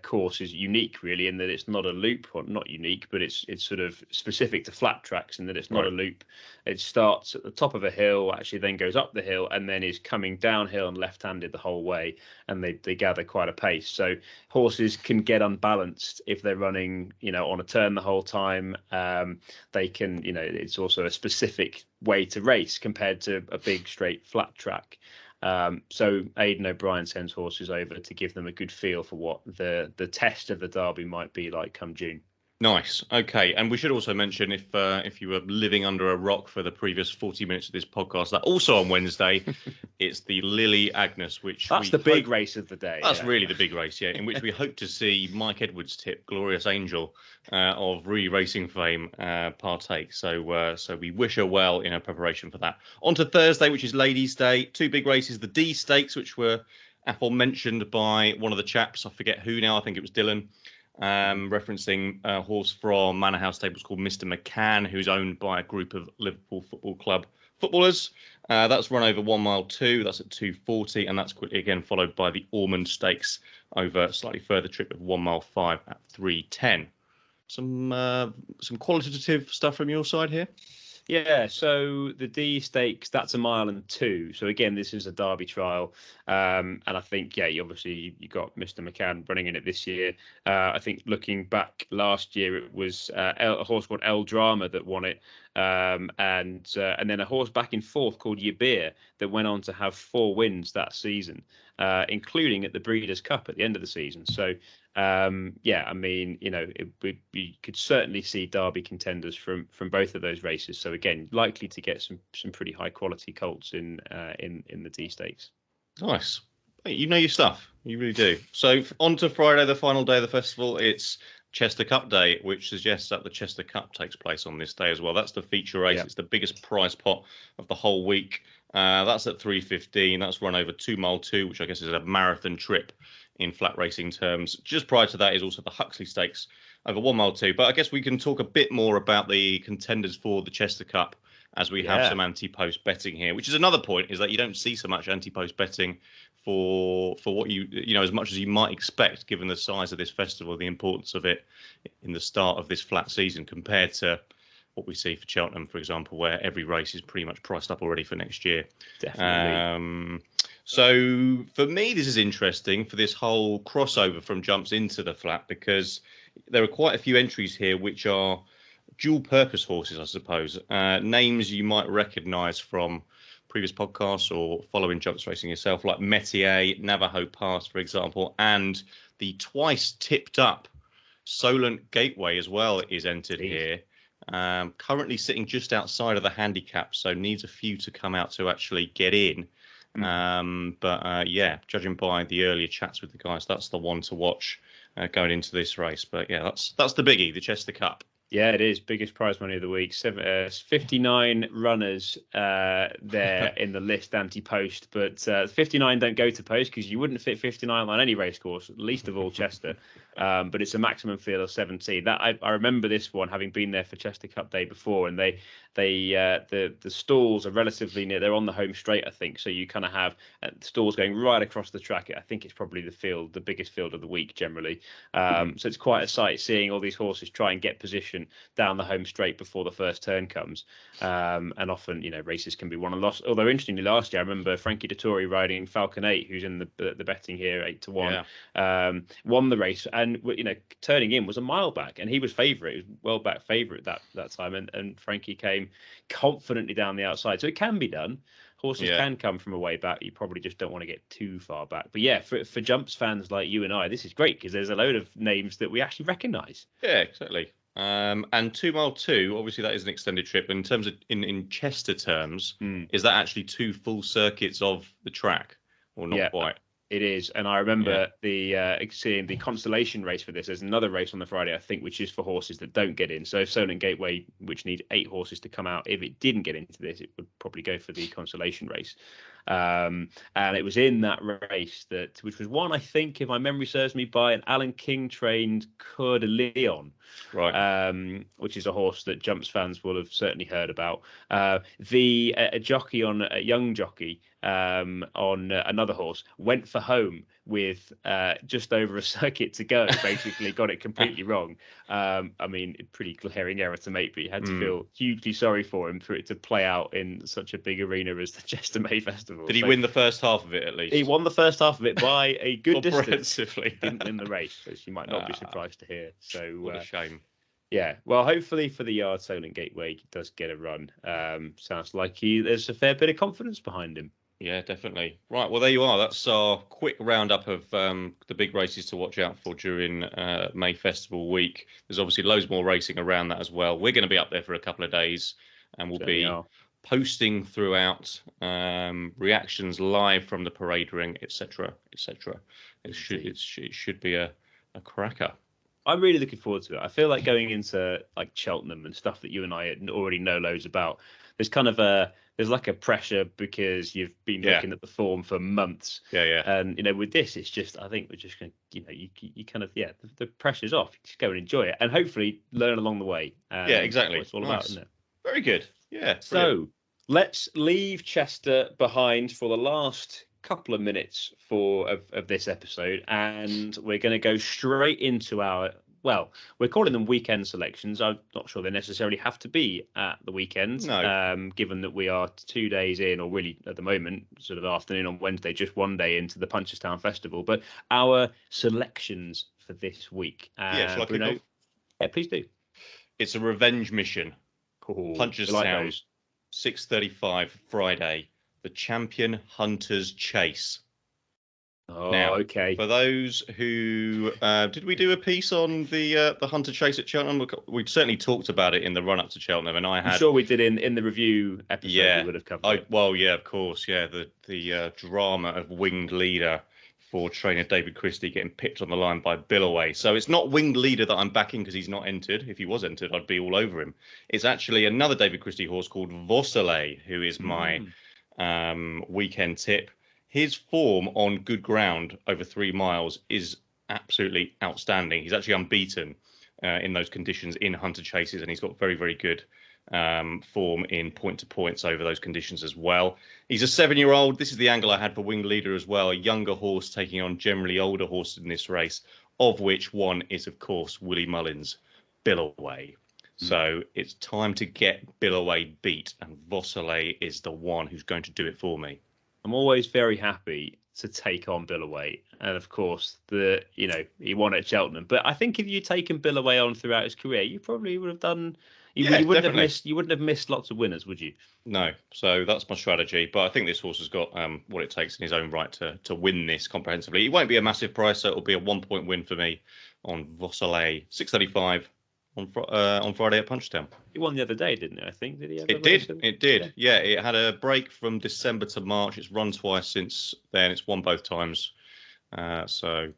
course is unique, really, in that it's not a loop, or not unique, but it's sort of specific to flat tracks in that it's not a loop. It starts at the top of a hill, actually then goes up the hill, and then is coming downhill and left-handed the whole way, and they gather quite a pace. So horses can get unbalanced if they're running, on a turn the whole time. They can, it's also a specific way to race compared to a big straight flat track. So Aidan O'Brien sends horses over to give them a good feel for what the test of the Derby might be like come June. Nice. Okay, and we should also mention, if you were living under a rock for the previous 40 minutes of this podcast, that also on Wednesday, it's the Lily Agnes, which that's the big race of the day. That's really the big race, in which we hope to see Mike Edwards' tip, Glorious Angel, of Roudee Racing fame, partake. So we wish her well in her preparation for that. On to Thursday, which is Ladies' Day. 2 big races: the D Stakes, which were aforementioned by one of the chaps. I forget who now. I think it was Dylan. Referencing a horse from Manor House Stables called Mr. McCann, who's owned by a group of Liverpool Football Club footballers. That's run over 1 mile 2. That's at 2:40, and that's quickly again followed by the Ormond Stakes over a slightly further trip of 1 mile 5 at 3:10. Some qualitative stuff from your side here. Yeah, so the D Stakes, that's 1 mile and 2. So again, this is a Derby trial, and I think you got Mr. McCann running in it this year. I think looking back last year, it was a horse called El Drama that won it, and then a horse back in 4th called Yabir that went on to have 4 wins that season, including at the Breeders' Cup at the end of the season. So we could certainly see Derby contenders from both of those races. So again, likely to get some pretty high quality colts in the D Stakes. Nice. You know your stuff. You really do. So on to Friday, the final day of the festival. It's Chester Cup Day, which suggests that the Chester Cup takes place on this day as well. That's the feature race. Yep. It's the biggest prize pot of the whole week. That's at 3:15. That's run over 2 mile 2, which I guess is a marathon trip in flat racing terms. Just prior to that is also the Huxley Stakes over 1 mile 2. But I guess we can talk a bit more about the contenders for the Chester Cup as we have some anti-post betting here, which is another point, is that you don't see so much anti-post betting for what as much as you might expect, given the size of this festival, the importance of it in the start of this flat season compared to what we see for Cheltenham, for example, where every race is pretty much priced up already for next year. Definitely. So for me, this is interesting for this whole crossover from jumps into the flat, because there are quite a few entries here which are dual purpose horses, I suppose. Names you might recognise from previous podcasts or following jumps racing yourself, like Metier, Navajo Pass, for example, and the twice tipped up Solent Gateway as well is entered here. Currently sitting just outside of the handicap, so needs a few to come out to actually get in. Judging by the earlier chats with the guys, that's the one to watch going into this race. But yeah, that's the biggie, the Chester Cup. Yeah, it is. Biggest prize money of the week. 59 runners there in the list anti-post, but 59 don't go to post because you wouldn't fit 59 on any race course, least of all Chester. But it's a maximum field of 17. That I remember this one having been there for Chester Cup Day before, and the stalls are relatively near. They're on the home straight, I think. So you kind of have stalls going right across the track. I think it's probably the biggest field of the week generally. So it's quite a sight seeing all these horses try and get position down the home straight before the first turn comes. And often, races can be won and lost. Although interestingly, last year I remember Frankie Dettori riding Falcon 8, who's in the betting here 8-1, won the race, and turning in was a mile back, and he was favourite. He was well back favourite that time, and Frankie came confidently down the outside. So it can be done. Horses can come from a way back. You probably just don't want to get too far back. But yeah, for jumps fans like you and I, this is great because there's a load of names that we actually recognise. Yeah, exactly. And 2 mile 2, obviously that is an extended trip. In terms of in Chester terms, is that actually 2 full circuits of the track, or not quite? It is, and I remember seeing the consolation race for this. There's another race on the Friday, I think, which is for horses that don't get in. So Solent Gateway, which need 8 horses to come out, if it didn't get into this, it would probably go for the consolation race. And it was in that race which was won, I think, if my memory serves me, by an Alan King trained Coeur de Lion, right? Which is a horse that jumps fans will have certainly heard about. A young jockey on another horse went for home with just over a circuit to go, basically got it completely wrong. I mean, pretty glaring error to make, but you had to feel hugely sorry for him for it to play out in such a big arena as the Chester May Festival. Did he win the first half of it at least? He won the first half of it by a good distance. Comprehensively. Didn't win the race, as you might not be surprised to hear. So what a shame. Yeah, well, hopefully for the Yard Solent Gateway, he does get a run. Sounds like there's a fair bit of confidence behind him. Yeah, definitely. Right, well, there you are. That's our quick roundup of the big races to watch out for during May Festival week. There's obviously loads more racing around that as well. We're going to be up there for a couple of days, and we'll be posting throughout reactions live from the parade ring, etc., etc. It should be a cracker. I'm really looking forward to it. I feel like going into like Cheltenham and stuff that you and I already know loads about. There's kind of there's like a pressure because you've been looking at the form for months. Yeah. And with this, it's just, I think we're just going to, you kind of, the pressure's off. You just go and enjoy it and hopefully learn along the way. Yeah, exactly. It's all about, isn't it? Very good. Yeah. So let's leave Chester behind for the last couple of minutes of this episode, and we're going to go straight into we're calling them weekend selections. I'm not sure they necessarily have to be at the weekend, given that we are 2 days in, or really at the moment, sort of afternoon on Wednesday, just one day into the Punchestown Festival. But our selections for this week. Shall I kick off? Yeah, please do. It's a revenge mission. Cool. Punchestown, like 6:35 Friday. The Champion Hunters Chase. Oh, now, okay. For those who did we do a piece on the Hunter Chase at Cheltenham? We certainly talked about it in the run up to Cheltenham, and I'm sure we did in the review episode. Yeah, we would have covered it. Well, yeah, of course, yeah. The drama of winged leader for trainer David Christie getting pipped on the line by Billaway. So it's not winged leader that I'm backing because he's not entered. If he was entered, I'd be all over him. It's actually another David Christie horse called Vosselet, who is my weekend tip. His form on good ground over 3 miles is absolutely outstanding. He's actually unbeaten in those conditions in Hunter Chases, and he's got very, very good form in point-to-points over those conditions as well. He's a 7-year-old. This is the angle I had for Winged Leader as well, a younger horse taking on generally older horses in this race, of which one is, of course, Willie Mullins' Billaway. So it's time to get Billaway beat, and Vosselet is the one who's going to do it for me. I'm always very happy to take on Billaway, and of course, he won at Cheltenham. But I think if you'd taken Billaway on throughout his career, you probably would have done. You wouldn't have missed lots of winners, would you? No. So that's my strategy. But I think this horse has got what it takes in his own right to win this comprehensively. It won't be a massive price, so it'll be a 1-point win for me on Vosselet, 6:35. On Friday at Punchestown. He won the other day, didn't it? I think. Did he? It did. Yeah, it had a break from December to March. It's run twice since then. It's won both times. So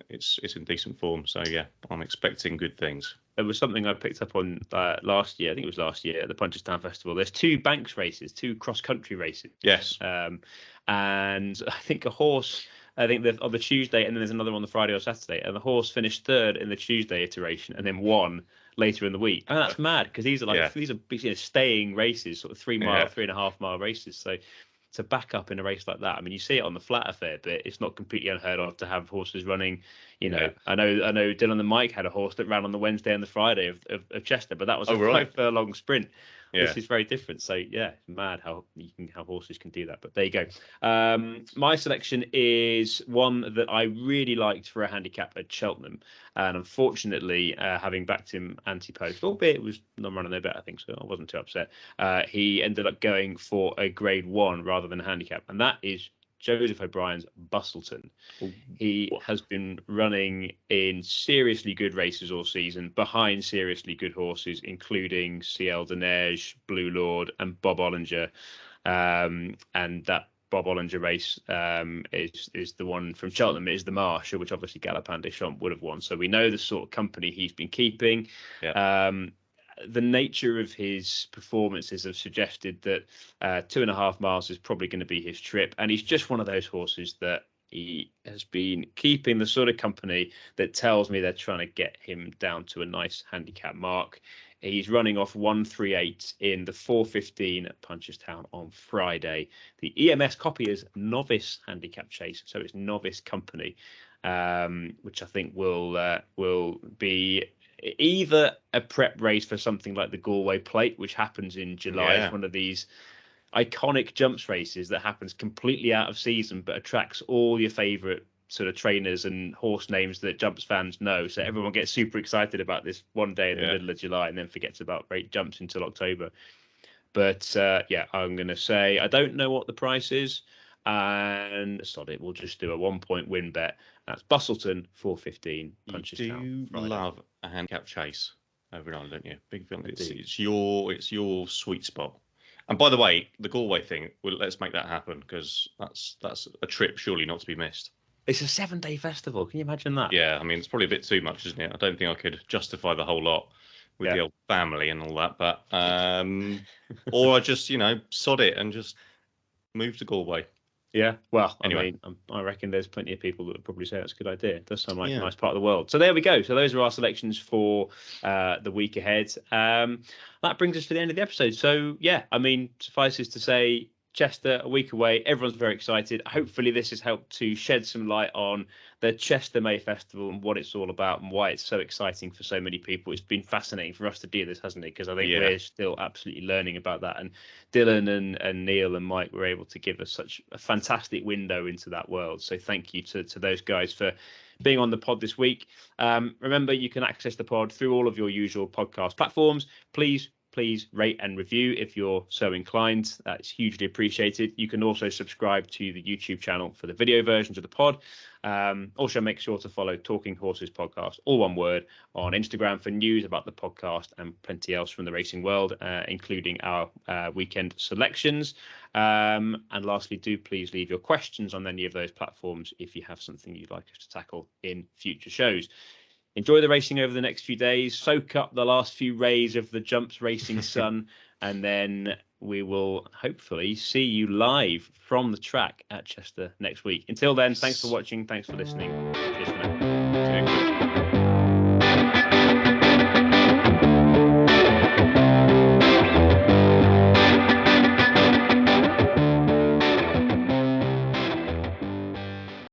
it's in decent form. So yeah, I'm expecting good things. There was something I picked up on last year. I think it was last year at the Punchestown Festival. There's 2 banks races, 2 cross-country races. Yes. And I think a horse. I think on the Tuesday, and then there's another on the Friday or Saturday, and the horse finished 3rd in the Tuesday iteration, and then won later in the week. And that's mad because these are staying races, sort of 3 mile, 3.5 mile races. So to back up in a race like that, I mean, you see it on the flat a fair bit. It's not completely unheard of to have horses running. I know Dylan and Mike had a horse that ran on the Wednesday and the Friday of Chester, but that was a 5 furlong sprint. Yeah. This is very different. So yeah, it's mad how horses can do that. But there you go. My selection is one that I really liked for a handicap at Cheltenham, and unfortunately, having backed him anti-post, albeit it was not running their bet, I think, so I wasn't too upset. He ended up going for a Grade 1 rather than a handicap, and that is Joseph O'Brien's Bustleton. He has been running in seriously good races all season, behind seriously good horses, including CL Denege, Blue Lord, and Bob Ollinger. And that Bob Ollinger race is the one from Cheltenham. It is the Marshall, which obviously Galopin Des Champs would have won. So we know the sort of company he's been keeping. Yeah. The nature of his performances have suggested that 2.5 miles is probably going to be his trip, and he's just one of those horses that he has been keeping the sort of company that tells me they're trying to get him down to a nice handicap mark. He's running off 138 in the 4:15 at Punchestown on Friday. The EMS Copiers novice handicap chase, so it's novice company, which I think will be either a prep race for something like the Galway Plate, which happens in July. It's one of these iconic jumps races that happens completely out of season, but attracts all your favourite sort of trainers and horse names that jumps fans know. So everyone gets super excited about this one day in the middle of July and then forgets about great jumps until October. But I'm going to say I don't know what the price is, and sod it, we'll just do a 1 point win bet. That's Bustleton 4:15 Punchestown. You do Friday. love a handicap chase over and on, don't you? Big film. It's your sweet spot. And by the way, the Galway thing, well, let's make that happen, because that's a trip surely not to be missed. It's a 7-day festival. Can you imagine that? Yeah, I mean, it's probably a bit too much, isn't it? I don't think I could justify the whole lot with the old family and all that. But or I just, sod it and just move to Galway. Yeah, well, anyway. I reckon there's plenty of people that would probably say that's a good idea. It does sound like a nice part of the world. So there we go. So those are our selections for the week ahead. That brings us to the end of the episode. So, suffices to say, Chester, a week away. Everyone's very excited. Hopefully this has helped to shed some light on the Chester May Festival and what it's all about and why it's so exciting for so many people. It's been fascinating for us to do this, hasn't it? Because I think we're still absolutely learning about that. And Dylan and Neil and Mike were able to give us such a fantastic window into that world. So thank you to those guys for being on the pod this week. Remember, you can access the pod through all of your usual podcast platforms. Please rate and review if you're so inclined. That's hugely appreciated. You can also subscribe to the YouTube channel for the video versions of the pod. Also, make sure to follow Talking Horses Podcast, all one word, on Instagram for news about the podcast and plenty else from the racing world, including our weekend selections. And lastly, do please leave your questions on any of those platforms if you have something you'd like us to tackle in future shows. Enjoy the racing over the next few days. Soak up the last few rays of the jumps racing sun, and then we will hopefully see you live from the track at Chester next week. Until then, thanks for watching. Thanks for listening. Cheers for now.